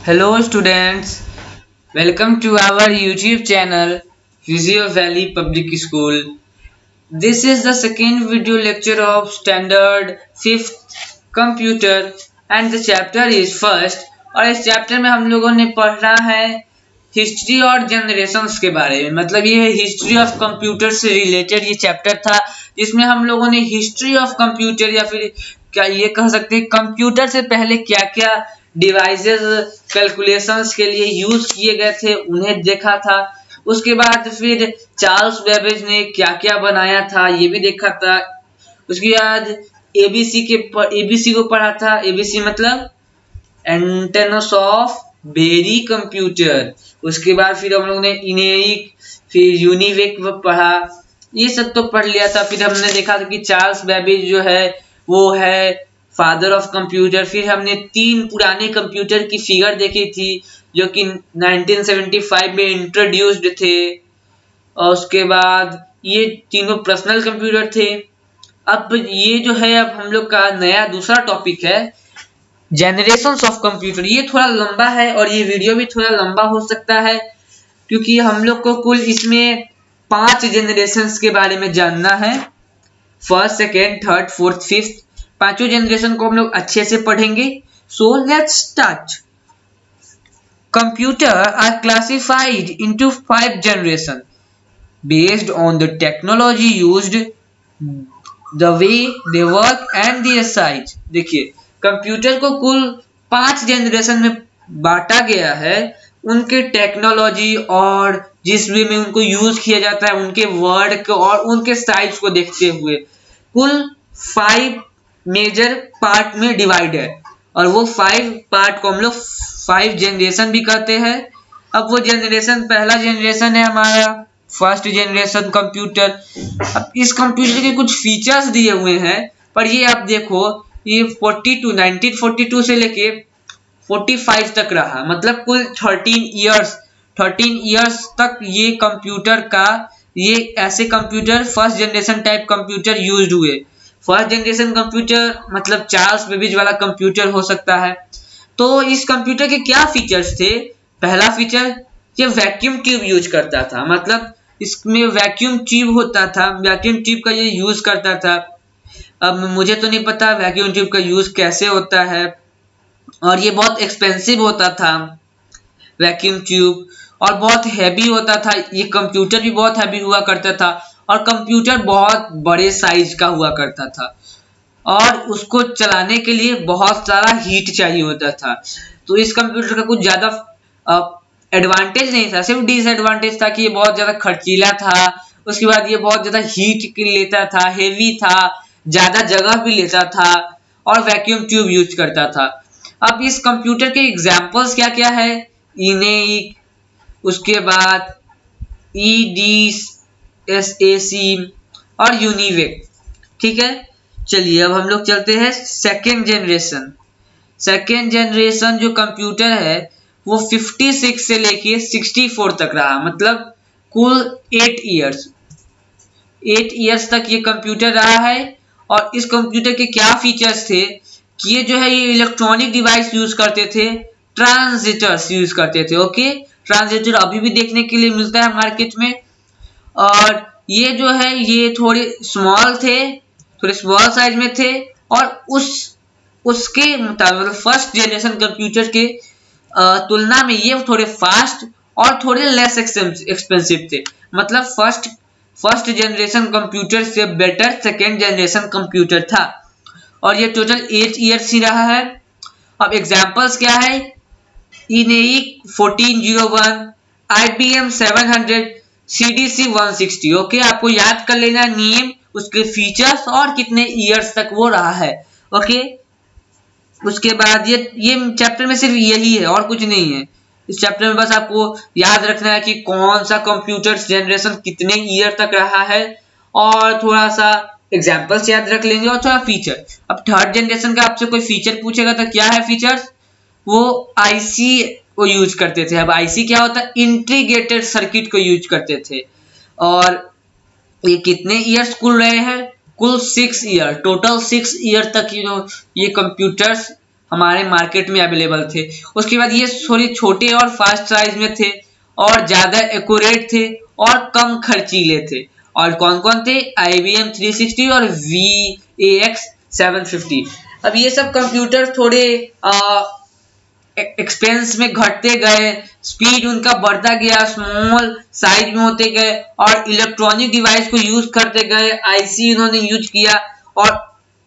Hello students, welcome to our YouTube channel Visio Valley Public School. This is the second video lecture of standard 5th computer and the chapter is first और इस chapter में हम लोगों ने पढ़ना है history और generations के बारे में। मतलब ये हिस्ट्री ऑफ कंप्यूटर से रिलेटेड ये चैप्टर था जिसमें हम लोगों ने हिस्ट्री ऑफ कंप्यूटर या फिर क्या ये कह सकते हैं कंप्यूटर से पहले क्या क्या डिवाइसेस कैलकुलेशंस के लिए यूज किए गए थे उन्हें देखा था। उसके बाद फिर चार्ल्स बेबेज ने क्या क्या बनाया था ये भी देखा था। उसके बाद एबीसी को पढ़ा था। एबीसी मतलब एंटेनस ऑफ बेरी कंप्यूटर। उसके बाद फिर हम लोग ने इनेइक फिर यूनिवेक पढ़ा, ये सब तो पढ़ लिया था। फिर हमने देखा था कि चार्ल्स बेबेज जो है वो है फादर ऑफ कंप्यूटर। फिर हमने 3 पुराने कंप्यूटर की फिगर देखी थी जो कि 1975 में इंट्रोड्यूस्ड थे और उसके बाद ये तीनों पर्सनल कंप्यूटर थे। अब ये जो है अब हम लोग का नया दूसरा टॉपिक है जनरेशंस ऑफ कंप्यूटर। ये थोड़ा लंबा है और ये वीडियो भी थोड़ा लंबा हो सकता है क्योंकि हम लोग को कुल इसमें 5 जनरेशंस के बारे में जानना है। First, second, third, fourth, fifth, पांचों जनरेशन को हम लोग अच्छे से पढ़ेंगे। So let's start. Computer are classified into 5 generation based on the technology used, the way they work and their size. देखिए कंप्यूटर को कुल 5 जनरेशन में बांटा गया है उनके टेक्नोलॉजी और जिस वे में उनको यूज किया जाता है उनके वर्ड को और उनके साइज को देखते हुए कुल 5 मेजर पार्ट में डिवाइड है और वो 5 पार्ट को हम लोग 5 जनरेशन भी कहते हैं। अब वो जनरेशन, पहला जनरेशन है हमारा फर्स्ट जनरेशन कंप्यूटर। अब इस कंप्यूटर के कुछ फीचर्स दिए हुए हैं पर ये आप देखो ये 1942 से लेके 45 तक रहा, मतलब कुल 13 इयर्स तक ये कंप्यूटर का ये ऐसे computer first generation type computer used हुए। फर्स्ट जनरेशन कंप्यूटर मतलब चार्ल्स बेबेज वाला कंप्यूटर हो सकता है। तो इस कंप्यूटर के क्या फीचर्स थे? पहला फीचर ये वैक्यूम ट्यूब यूज करता था, मतलब इसमें वैक्यूम ट्यूब होता था, वैक्यूम ट्यूब का ये यूज करता था। अब मुझे तो नहीं पता वैक्यूम ट्यूब का यूज कैसे होता है और ये बहुत एक्सपेंसिव होता था वैक्यूम ट्यूब और बहुत हैवी होता था। ये कंप्यूटर भी बहुत हैवी हुआ करता था और कंप्यूटर बहुत बड़े साइज का हुआ करता था और उसको चलाने के लिए बहुत सारा हीट चाहिए होता था। तो इस कंप्यूटर का कुछ ज्यादा एडवांटेज नहीं था, सिर्फ डिसएडवांटेज था कि ये बहुत ज्यादा खर्चीला था। उसके बाद ये बहुत ज्यादा हीट लेता था, हेवी था, ज्यादा जगह भी लेता था और वैक्यूम ट्यूब यूज करता था। अब इस कंप्यूटर के एग्जाम्पल्स क्या क्या है? इनेइक, उसके बाद EDSAC और यूनिवेक। ठीक है, चलिए अब हम लोग चलते हैं सेकेंड जनरेशन। सेकेंड जनरेशन जो कंप्यूटर है वो 56 से लेके 64 तक रहा, मतलब कुल 8 इयर्स तक ये कंप्यूटर रहा है। और इस कंप्यूटर के क्या फीचर्स थे कि ये जो है ये इलेक्ट्रॉनिक डिवाइस यूज करते थे, ट्रांजिस्टर्स यूज करते थे। ओके, ट्रांजिस्टर अभी भी देखने के लिए मिलता है मार्केट में और ये जो है ये थोड़े स्मॉल थे, थोड़े स्मॉल साइज में थे और उसके मुताबिक फर्स्ट जनरेशन कंप्यूटर के तुलना में ये थोड़े फास्ट और थोड़े लेस एक्सपेंसिव थे। मतलब फर्स्ट जनरेशन कंप्यूटर से बेटर सेकेंड जनरेशन कंप्यूटर था और ये टोटल 8 इयर्स ही रहा है। अब एग्जांपल्स क्या है? इनेइक 1401, IBM 700, CDC 160। ओके, आपको याद कर लेना नेम, उसके फीचर्स और कितने इयर्स तक वो रहा है। ओके, उसके बाद ये चैप्टर में सिर्फ यही है और कुछ नहीं है। इस चैप्टर में बस आपको याद रखना है कि कौन सा कंप्यूटर जनरेशन कितने ईयर तक रहा है और थोड़ा सा एग्जांपल्स याद रख लेंगे और थोड़ा फीचर। अब थर्ड जनरेशन का आपसे कोई फीचर पूछेगा तो क्या है फीचर्स? वो आईसी को यूज करते थे। अब आईसी क्या होता है? इंटीग्रेटेड सर्किट को यूज करते थे और ये कितने ईयर्स कुल रहे हैं? कुल 6 ईयर, टोटल 6 ईयर तक ये कंप्यूटर्स हमारे मार्केट में अवेलेबल थे। उसके बाद ये थोड़ी छोटे और फास्ट साइज में थे और ज्यादा एक्यूरेट थे और कम खर्चीले थे। और कौन कौन थे? IBM 360 और VAX 750। अब ये सब कंप्यूटर थोड़े एक्सपेंस में घटते गए, स्पीड उनका बढ़ता गया, स्मॉल साइज में होते गए और इलेक्ट्रॉनिक डिवाइस को यूज करते गए, आईसी उन्होंने यूज किया। और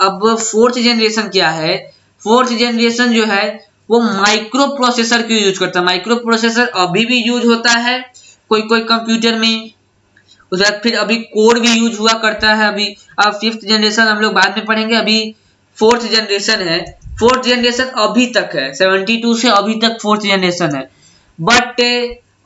अब फोर्थ जनरेशन क्या है? फोर्थ जनरेशन जो है वो माइक्रो प्रोसेसर को यूज करता है। माइक्रो प्रोसेसर अभी भी यूज होता है कोई कोई कंप्यूटर में, उसके बाद फिर अभी कोर भी यूज हुआ करता है अभी। अब फिफ्थ जनरेशन हम लोग बाद में पढ़ेंगे, अभी फोर्थ जनरेशन है। फोर्थ जनरेशन अभी तक है, 72 से अभी तक फोर्थ जनरेशन है। बट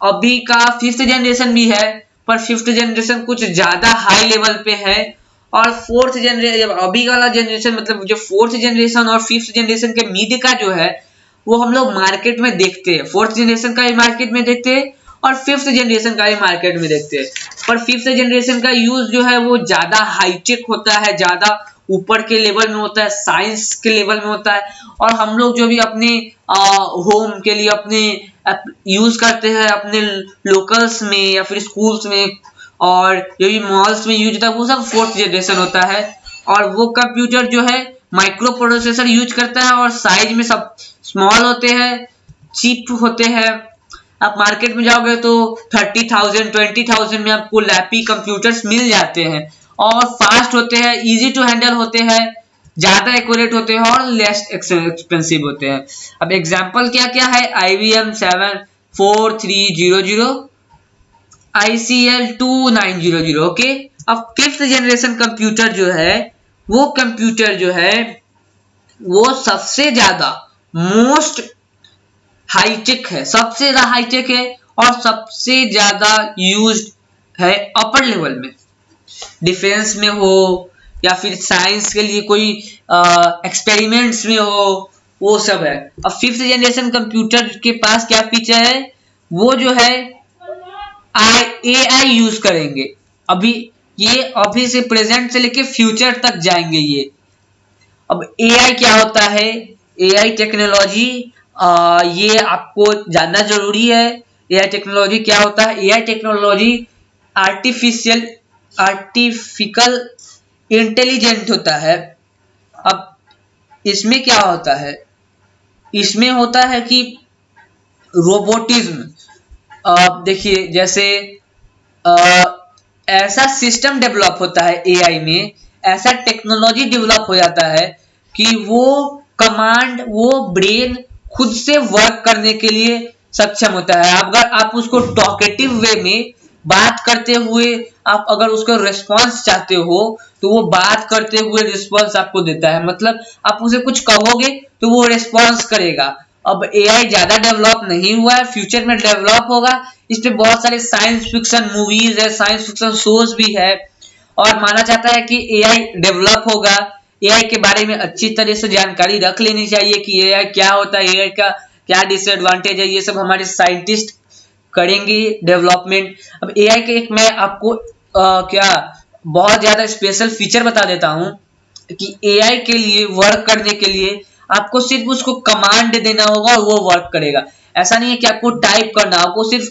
अभी का फिफ्थ जनरेशन भी है, पर फिफ्थ जनरेशन कुछ ज्यादा हाई लेवल पे है। और फोर्थ जनरेशन, जब अभी वाला जनरेशन मतलब जो फोर्थ जनरेशन और फिफ्थ जनरेशन के मिड का जो है वो हम लोग मार्केट में देखते हैं। फोर्थ जनरेशन का ही मार्केट में देखते हैं और फिफ्थ जनरेशन का ही मार्केट में देखते हैं। पर फिफ्थ जनरेशन का यूज जो है वो ज्यादा हाईटेक होता है, ज्यादा ऊपर के लेवल में होता है, साइंस के लेवल में होता है। और हम लोग जो भी अपने होम के लिए अपने यूज करते हैं अपने लोकल्स में या फिर स्कूल्स में और जो भी मॉल्स में यूज होता है वो सब फोर्थ जनरेशन होता है। और वो कंप्यूटर जो है माइक्रो प्रोसेसर यूज करता है और साइज में सब स्मॉल होते हैं, चीप होते हैं। आप मार्केट में जाओगे तो 30,000 20,000 में आपको लैपी कंप्यूटर्स मिल जाते हैं और फास्ट होते हैं, इजी टू हैंडल होते हैं, ज्यादा एक्यूरेट होते हैं और लेस एक्सपेंसिव होते हैं। अब एग्जांपल क्या क्या है? IBM 74300, ICL 2900। ओके, अब फिफ्थ जनरेशन कंप्यूटर जो है वो कंप्यूटर जो है वो सबसे ज्यादा मोस्ट हाईटेक है, सबसे ज्यादा हाईटेक है और सबसे ज्यादा यूज्ड है अपर लेवल में, डिफेंस में हो या फिर साइंस के लिए कोई एक्सपेरिमेंट्स में हो, वो सब है। अब फिफ्थ जनरेशन कंप्यूटर के पास क्या फीचर है? वो जो है AI यूज करेंगे। अभी से प्रेजेंट से लेके फ्यूचर तक जाएंगे ये। अब AI क्या होता है? AI टेक्नोलॉजी ये आपको जानना जरूरी है। AI टेक्नोलॉजी क्या होता है? AI टेक्नोलॉजी आर्टिफिशियल इंटेलिजेंट होता है। अब इसमें क्या होता है? इसमें होता है कि रोबोटिज्म, देखिए जैसे ऐसा सिस्टम डेवलप होता है AI में, ऐसा टेक्नोलॉजी डेवलप हो जाता है कि वो कमांड, वो ब्रेन खुद से वर्क करने के लिए सक्षम होता है। अगर आप उसको टॉकेटिव वे में बात करते हुए आप अगर उसको रिस्पॉन्स चाहते हो तो वो बात करते हुए रिस्पॉन्स आपको देता है। मतलब आप उसे कुछ कहोगे तो वो रिस्पॉन्स करेगा। अब AI ज्यादा डेवलप नहीं हुआ है, फ्यूचर में डेवलप होगा। इस पे बहुत सारे साइंस फिक्शन मूवीज है, साइंस फिक्शन शोज भी है और माना जाता है कि AI डेवलप होगा। AI के बारे में अच्छी तरह से जानकारी रख लेनी चाहिए कि AI क्या होता है, AI का क्या डिसएडवांटेज है, ये सब हमारे साइंटिस्ट करेंगे डेवलपमेंट। अब AI के एक मैं आपको क्या बहुत ज्यादा स्पेशल फीचर बता देता हूं कि AI के लिए वर्क करने के लिए आपको सिर्फ उसको कमांड देना होगा और वो वर्क करेगा। ऐसा नहीं है कि आपको टाइप करना, आपको सिर्फ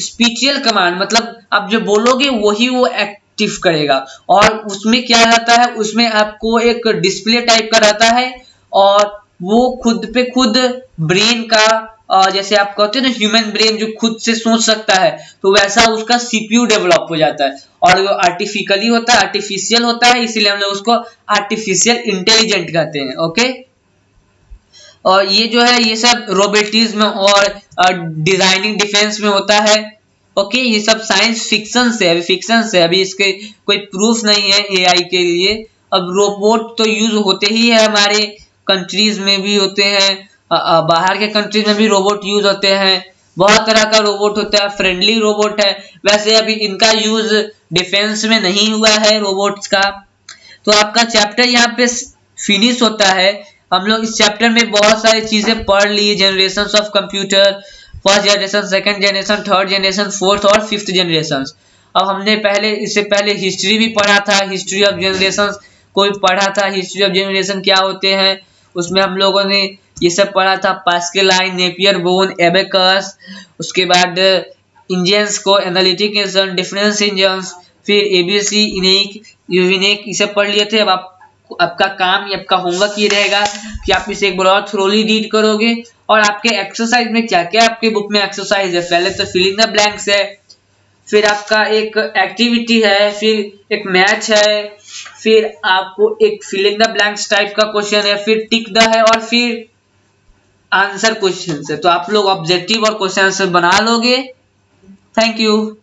स्पीचियल कमांड, मतलब आप जो बोलोगे वही वो एक्टिव करेगा। और उसमें क्या रहता है? उसमें आपको एक डिस्प्ले टाइप का रहता है और वो खुद पे खुद ब्रेन का जैसे आप कहते हैं ना ह्यूमन ब्रेन जो खुद से सोच सकता है, तो वैसा उसका CPU डेवलप हो जाता है और वो आर्टिफिकली होता है, आर्टिफिशियल होता है, इसीलिए हम लोग उसको आर्टिफिशियल इंटेलिजेंट कहते हैं। ओके, और ये जो है ये सब रोबोटिज्म और डिजाइनिंग डिफेंस में होता है। ओके, ये सब साइंस फिक्शन से, अभी फिक्शन से, अभी इसके कोई प्रूफ नहीं है AI के लिए। अब रोबोट तो यूज होते ही है, हमारे कंट्रीज में भी होते हैं, बाहर के कंट्रीज में भी रोबोट यूज होते हैं। बहुत तरह का रोबोट होता है, फ्रेंडली रोबोट है। वैसे अभी इनका यूज डिफेंस में नहीं हुआ है रोबोट्स का। तो आपका चैप्टर यहाँ पे फिनिश होता है। हम लोग इस चैप्टर में बहुत सारी चीजें पढ़ ली, generations of computer, first generation, second generation, third generation, fourth और फिफ्थ जनरेशन। अब हमने इससे पहले हिस्ट्री भी पढ़ा था, हिस्ट्री ऑफ जनरेशन कोई पढ़ा था, हिस्ट्री ऑफ जनरेशन क्या होते हैं। उसमें हम लोगों ने ये सब पढ़ा था, pascal line, Napier bone, abacus, उसके बाद इंजन्स को, एनालिटिकेशन, डिफरेंस इंजन्स, फिर एबीसी, इनेक, यूनिक, ये सब पढ़ लिए थे। अब आपका काम, आपका होमवर्क ये रहेगा कि आप इसे एक बार और थ्रोली रीड करोगे। और आपके एक्सरसाइज में क्या क्या आपके बुक में एक्सरसाइज है, पहले तो फिलिंग द ब्लैंक्स है, फिर आपका एक एक्टिविटी है, फिर एक मैच है, फिर आपको एक फिलिंग द ब्लैंक्स टाइप का क्वेश्चन है, फिर टिक द है, और फिर आंसर क्वेश्चन है। तो आप लोग ऑब्जेक्टिव और क्वेश्चन आंसर बना लोगे। Thank you.